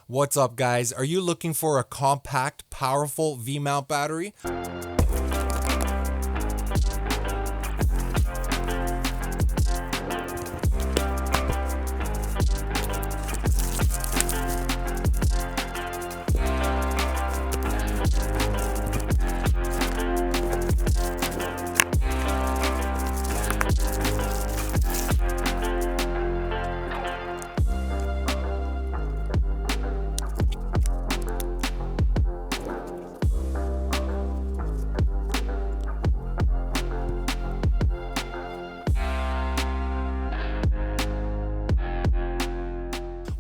What's up, guys? Are you looking for a compact, powerful V-mount battery?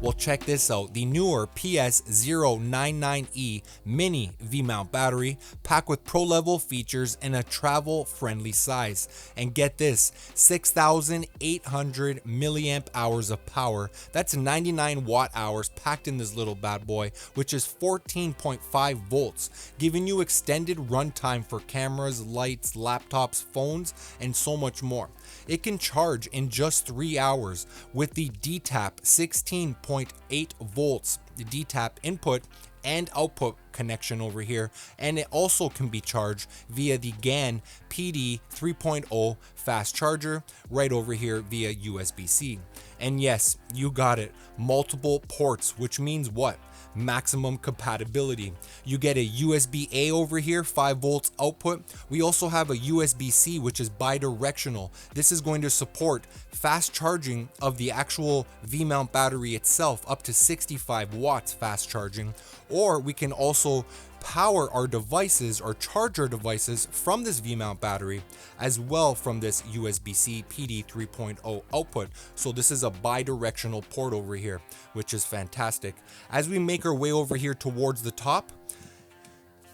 Well, check this out. The Neewer PS099E mini V-mount battery packed with pro-level features and a travel-friendly size. And get this, 6,800 milliamp hours of power. That's 99 watt hours packed in this little bad boy, which is 14.5 volts, giving you extended runtime for cameras, lights, laptops, phones, and so much more. It can charge in just 3 hours with the DTAP 16.8 volts, the DTAP input and output connection over here, and it also can be charged via the GAN PD 3.0 fast charger right over here via USB-C. And yes, you got it, multiple ports, which means what? Maximum compatibility. You get a USB-A over here, 5 volts output. We also have a USB-C, which is bi-directional. This is going to support fast charging of the actual V-mount battery itself, up to 65 watts fast charging. Or we can also power our devices or charge our devices from this V-mount battery as well from this USB-C PD 3.0 output. So this is a bi-directional port over here, which is fantastic. As we make our way over here towards the top,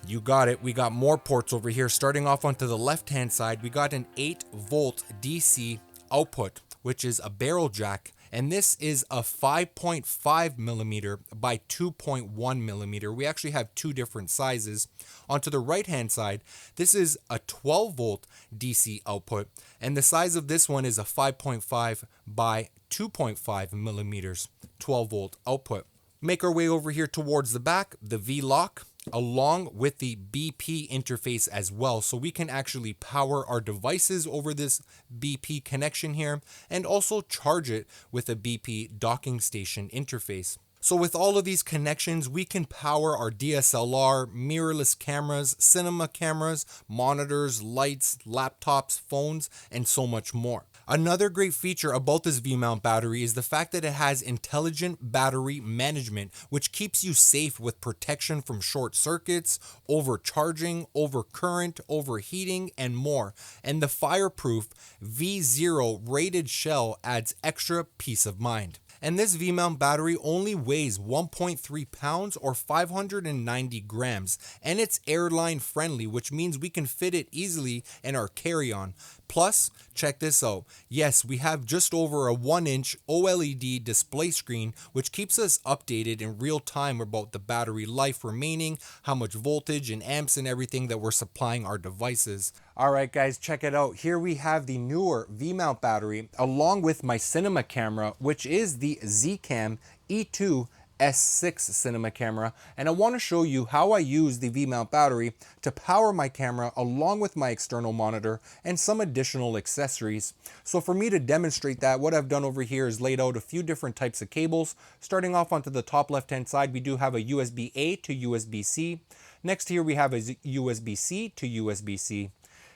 you got it, we got more ports over here. Starting off onto the left hand side, we got an 8 volt DC output, which is a barrel jack, and this is a 5.5 millimeter by 2.1 millimeter. We actually have two different sizes. Onto the right hand side, this is a 12 volt DC output, and the size of this one is a 5.5 by 2.5 millimeters 12 volt output. Make our way over here towards the back, the V-lock, along with the BP interface as well. So we can actually power our devices over this BP connection here and also charge it with a BP docking station interface. So with all of these connections, we can power our DSLR, mirrorless cameras, cinema cameras, monitors, lights, laptops, phones, and so much more. Another great feature about this V-mount battery is the fact that it has intelligent battery management, which keeps you safe with protection from short circuits, overcharging, overcurrent, overheating, and more. And the fireproof V0 rated shell adds extra peace of mind. And this V-mount battery only weighs 1.3 pounds or 590 grams, and it's airline friendly, which means we can fit it easily in our carry-on. Plus, check this out. Yes, we have just over a 1-inch OLED display screen, which keeps us updated in real time about the battery life remaining, how much voltage and amps and everything that we're supplying our devices. Alright guys, check it out. Here we have the Neewer V-mount battery along with my cinema camera, which is the Zcam E2 S6 cinema camera, and I want to show you how I use the V-mount battery to power my camera along with my external monitor and some additional accessories. So for me to demonstrate that, what I've done over here is laid out a few different types of cables. Starting off onto the top left hand side, we do have a USB-A to USB-C. Next here we have a USB-C to USB-C.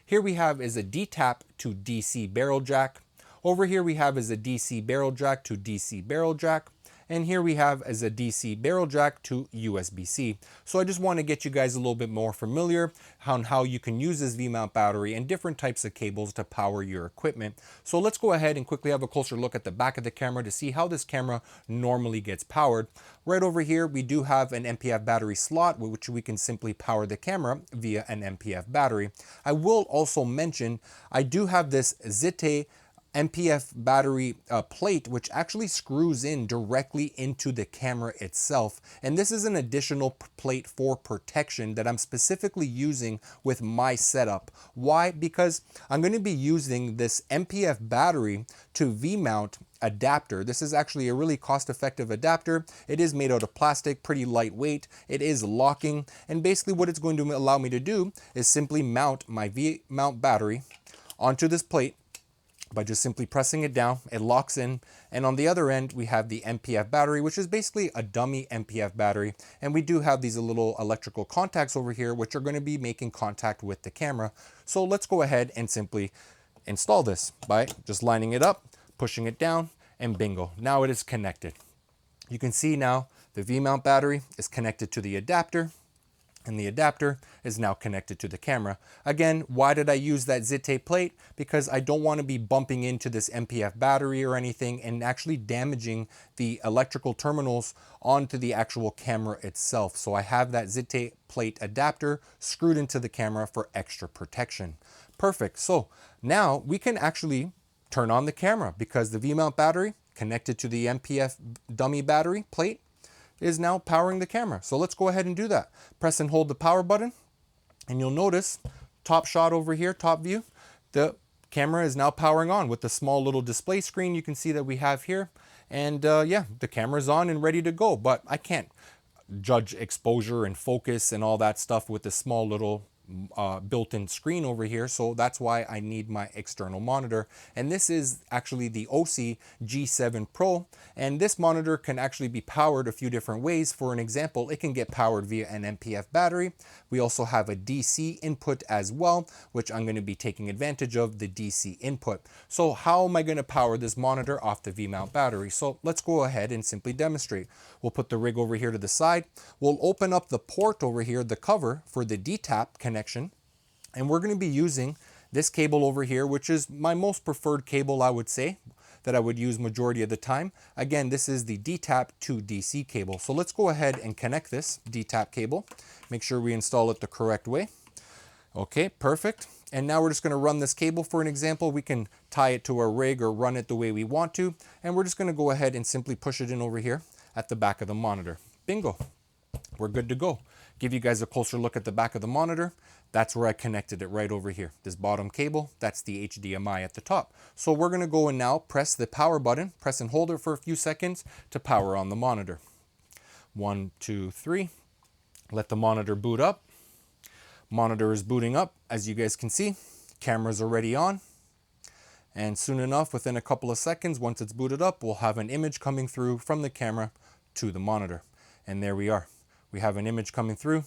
Here we have is a DTAP to DC barrel jack. Over here we have is a DC barrel jack to DC barrel jack. And here we have as a DC barrel jack to USB-C. So I just want to get you guys a little bit more familiar on how you can use this V-mount battery and different types of cables to power your equipment. So let's go ahead and quickly have a closer look at the back of the camera to see how this camera normally gets powered. Right over here, we do have an MPF battery slot, which we can simply power the camera via an MPF battery. I will also mention, I do have this Zite MPF battery plate, which actually screws in directly into the camera itself. And this is an additional plate for protection that I'm specifically using with my setup. Why? Because I'm going to be using this MPF battery to V-mount adapter. This is actually a really cost-effective adapter. It is made out of plastic, pretty lightweight. It is locking, and basically what it's going to allow me to do is simply mount my V-mount battery onto this plate by just simply pressing it down. It locks in, and on the other end we have the MPF battery, which is basically a dummy MPF battery, and we do have these little electrical contacts over here which are going to be making contact with the camera. So let's go ahead and simply install this by just lining it up, pushing it down, and bingo, now it is connected. You can see now the V-mount battery is connected to the adapter, and the adapter is now connected to the camera. Again, why did I use that zit tape plate? Because I don't want to be bumping into this MPF battery or anything and actually damaging the electrical terminals onto the actual camera itself. So I have that zit tape plate adapter screwed into the camera for extra protection. Perfect. So now we can actually turn on the camera because the V-mount battery connected to the MPF dummy battery plate is now powering the camera. So let's go ahead and do that. Press and hold the power button, and you'll notice top shot over here, top view, the camera is now powering on with the small little display screen you can see that we have here. And yeah, the camera's on and ready to go, but I can't judge exposure and focus and all that stuff with this small little built-in screen over here, so that's why I need my external monitor. And this is actually the OC G7 Pro, and this monitor can actually be powered a few different ways. For an example, it can get powered via an MPF battery. We also have a DC input as well, which I'm going to be taking advantage of the DC input. So how am I going to power this monitor off the V-mount battery? So let's go ahead and simply demonstrate. We'll put the rig over here to the side. We'll open up the port over here, the cover for the D-tap connection, and we're going to be using this cable over here, which is my most preferred cable, I would say, that I would use majority of the time. Again, this is the D-tap to DC cable. So let's go ahead and connect this D-tap cable. Make sure we install it the correct way. Okay, perfect. And now we're just going to run this cable. For an example, we can tie it to our rig or run it the way we want to, and we're just going to go ahead and simply push it in over here at the back of the monitor. Bingo, we're good to go. Give you guys a closer look at the back of the monitor. That's where I connected it, right over here. This bottom cable, that's the HDMI at the top. So we're going to go and now press the power button, press and hold it for a few seconds to power on the monitor. 1, 2, 3. Let the monitor boot up. Monitor is booting up. As you guys can see, camera's already on. And soon enough, within a couple of seconds, once it's booted up, we'll have an image coming through from the camera to the monitor. And there we are. We have an image coming through,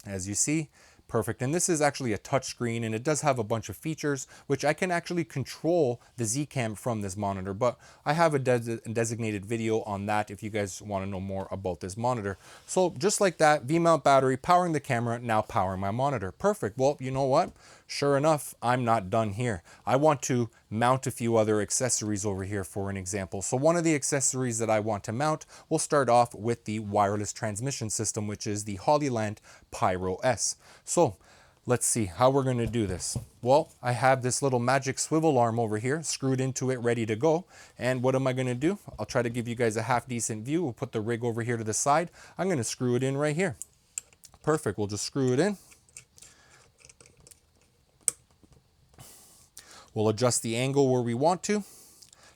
as you see. Perfect. And this is actually a touch screen, and it does have a bunch of features which I can actually control the Z-Cam from this monitor, but I have a designated video on that if you guys want to know more about this monitor. So just like that, V-mount battery powering the camera, now powering my monitor. Perfect. Well, you know what? Sure enough, I'm not done here. I want to mount a few other accessories over here for an example. So one of the accessories that I want to mount, we'll start off with the wireless transmission system, which is the Hollyland Pyro S. So let's see how we're going to do this. Well, I have this little magic swivel arm over here screwed into it, ready to go. And what am I going to do? I'll try to give you guys a half decent view. We'll put the rig over here to the side. I'm going to screw it in right here. Perfect. We'll just screw it in. We'll adjust the angle where we want to.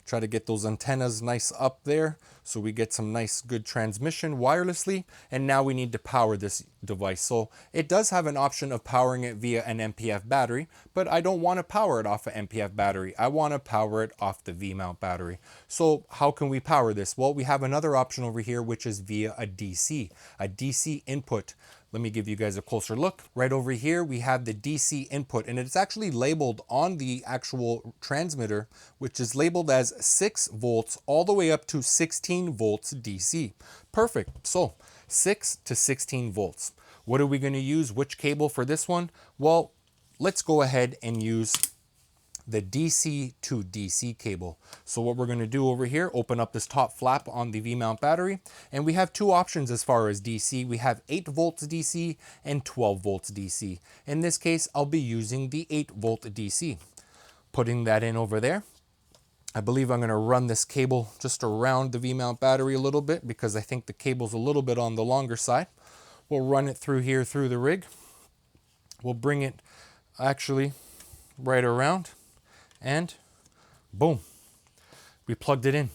Try to get those antennas nice up there so we get some nice good transmission wirelessly. And now we need to power this device. So it does have an option of powering it via an MPF battery, but I don't want to power it off an MPF battery. I want to power it off the V-mount battery. So how can we power this? Well, we have another option over here, which is via a DC input. Let me give you guys a closer look. Right over here, we have the DC input, and it's actually labeled on the actual transmitter, which is labeled as 6 volts all the way up to 16 volts DC. Perfect. So 6 to 16 volts. What are we going to use? Which cable for this one? Well, let's go ahead and use the DC to DC cable. So what we're going to do over here, open up this top flap on the V-mount battery, and we have two options as far as DC. We have 8 volts DC and 12 volts DC. In this case, I'll be using the 8 volt DC. Putting that in over there. I believe I'm going to run this cable just around the V-mount battery a little bit because I think the cable's a little bit on the longer side. We'll run it through here through the rig. We'll bring it actually right around and boom, we plugged it in.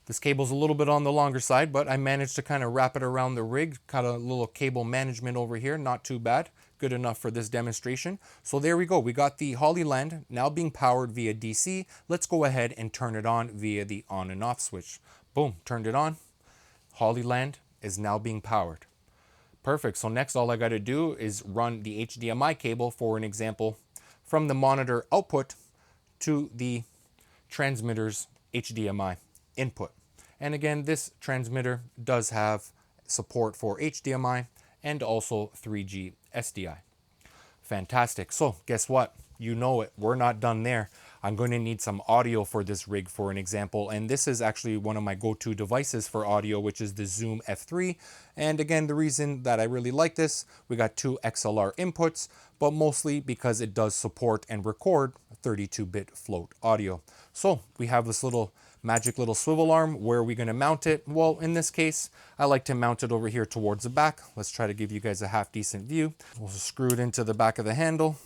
This cable's a little bit on the longer side, but I managed to kind of wrap it around the rig. Got a little cable management over here, not too bad. Good enough for this demonstration. So there we go. We got the Hollyland now being powered via DC. Let's go ahead and turn it on via the on and off switch. Boom, turned it on. Hollyland is now being powered. Perfect. So next, all I got to do is run the HDMI cable, for an example, from the monitor output to the transmitter's HDMI input. And again, this transmitter does have support for HDMI and also 3G SDI. Fantastic. So guess what? You know it. We're not done there. I'm going to need some audio for this rig, for an example. And this is actually one of my go-to devices for audio, which is the Zoom F3. And again, the reason that I really like this, we got 2 XLR inputs, but mostly because it does support and record 32-bit float audio. So we have this little magic little swivel arm. Where are we going to mount it? Well, in this case, I like to mount it over here towards the back. Let's try to give you guys a half decent view. We'll screw it into the back of the handle,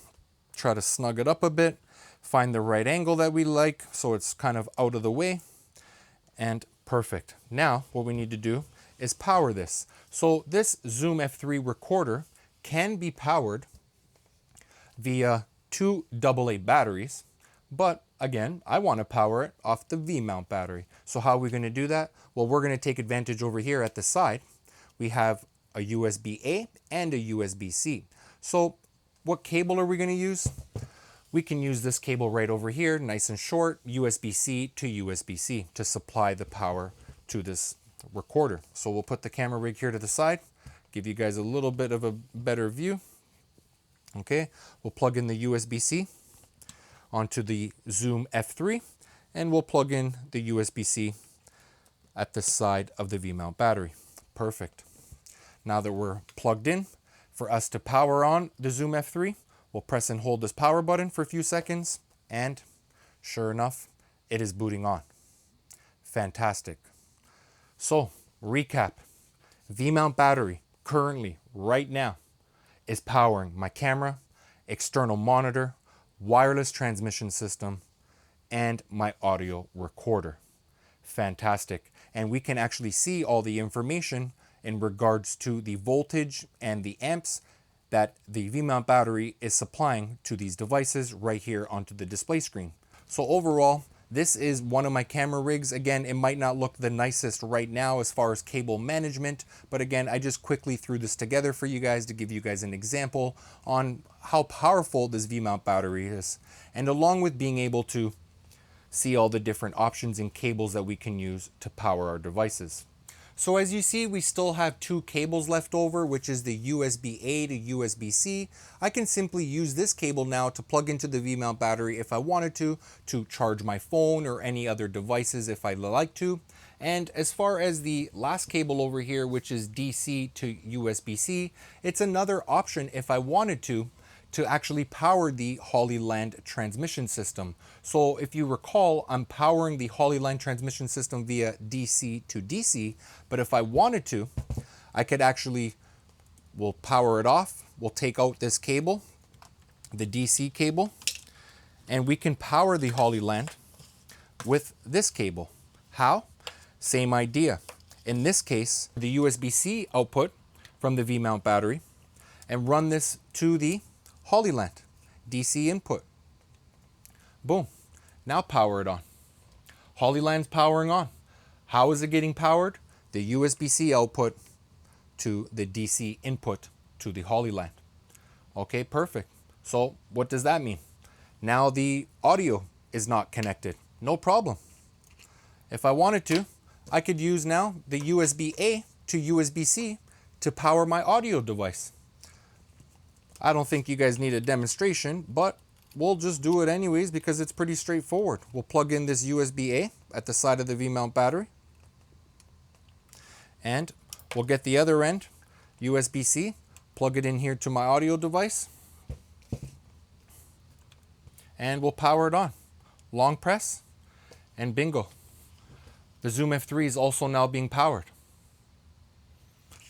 try to snug it up a bit, find the right angle that we like so it's kind of out of the way, and perfect. Now what we need to do is power this. So this Zoom F3 recorder can be powered via 2 AA batteries, but again, I want to power it off the V-mount battery. So how are we going to do that? Well, we're going to take advantage over here at the side. We have a USB-A and a USB-C. So what cable are we going to use? We can use this cable right over here, nice and short, USB-C to USB-C to supply the power to this recorder. So we'll put the camera rig here to the side, give you guys a little bit of a better view. Okay, we'll plug in the USB-C onto the Zoom F3, and we'll plug in the USB-C at the side of the V-mount battery. Perfect. Now that we're plugged in, for us to power on the Zoom F3, we'll press and hold this power button for a few seconds, and sure enough, it is booting on. Fantastic. So, recap. V-mount battery currently, right now, is powering my camera, external monitor, wireless transmission system, and my audio recorder. Fantastic. And we can actually see all the information in regards to the voltage and the amps that the V-mount battery is supplying to these devices right here onto the display screen. So overall, this is one of my camera rigs. Again, it might not look the nicest right now as far as cable management, but again, I just quickly threw this together for you guys to give you guys an example on how powerful this V-mount battery is, and along with being able to see all the different options and cables that we can use to power our devices. So as you see, we still have 2 cables left over, which is the USB-A to USB-C. I can simply use this cable now to plug into the V-mount battery if I wanted to charge my phone or any other devices if I like to. And as far as the last cable over here, which is DC to USB-C, it's another option if I wanted to actually power the Hollyland transmission system. So if you recall, I'm powering the Hollyland transmission system via DC to DC, but if I wanted to, I could actually, we'll power it off, we'll take out this cable, the DC cable, and we can power the Hollyland with this cable. How? Same idea. In this case, the USB-C output from the V-mount battery, and run this to the Hollyland DC input. Boom. Now power it on. Hollyland's powering on. How is it getting powered? The USB-C output to the DC input to the Hollyland. Okay, perfect. So what does that mean? Now the audio is not connected. No problem. If I wanted to, I could use now the USB-A to USB-C to power my audio device. I don't think you guys need a demonstration, but we'll just do it anyways because it's pretty straightforward. We'll plug in this USB-A at the side of the V-mount battery, and we'll get the other end, USB-C, plug it in here to my audio device, and we'll power it on. long press, and bingo. The Zoom F3 is also now being powered.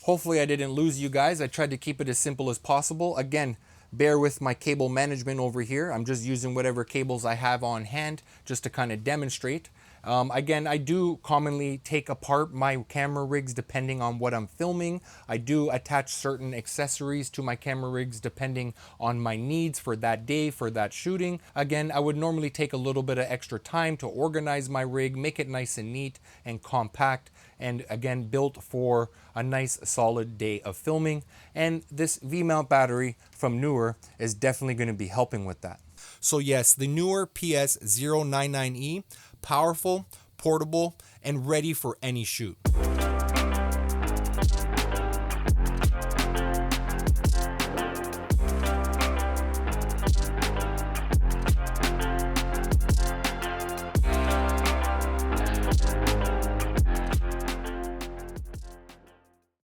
Hopefully I didn't lose you guys. I tried to keep it as simple as possible. Again, bear with my cable management over here. I'm just using whatever cables I have on hand just to kind of demonstrate. Again, I do commonly take apart my camera rigs depending on what I'm filming. I do attach certain accessories to my camera rigs depending on my needs for that day, for that shooting. Again, I would normally take a little bit of extra time to organize my rig, make it nice and neat and compact, and again, built for a nice solid day of filming. And this V-mount battery from Neewer is definitely going to be helping with that. So yes, the Neewer PS099E, powerful, portable, and ready for any shoot.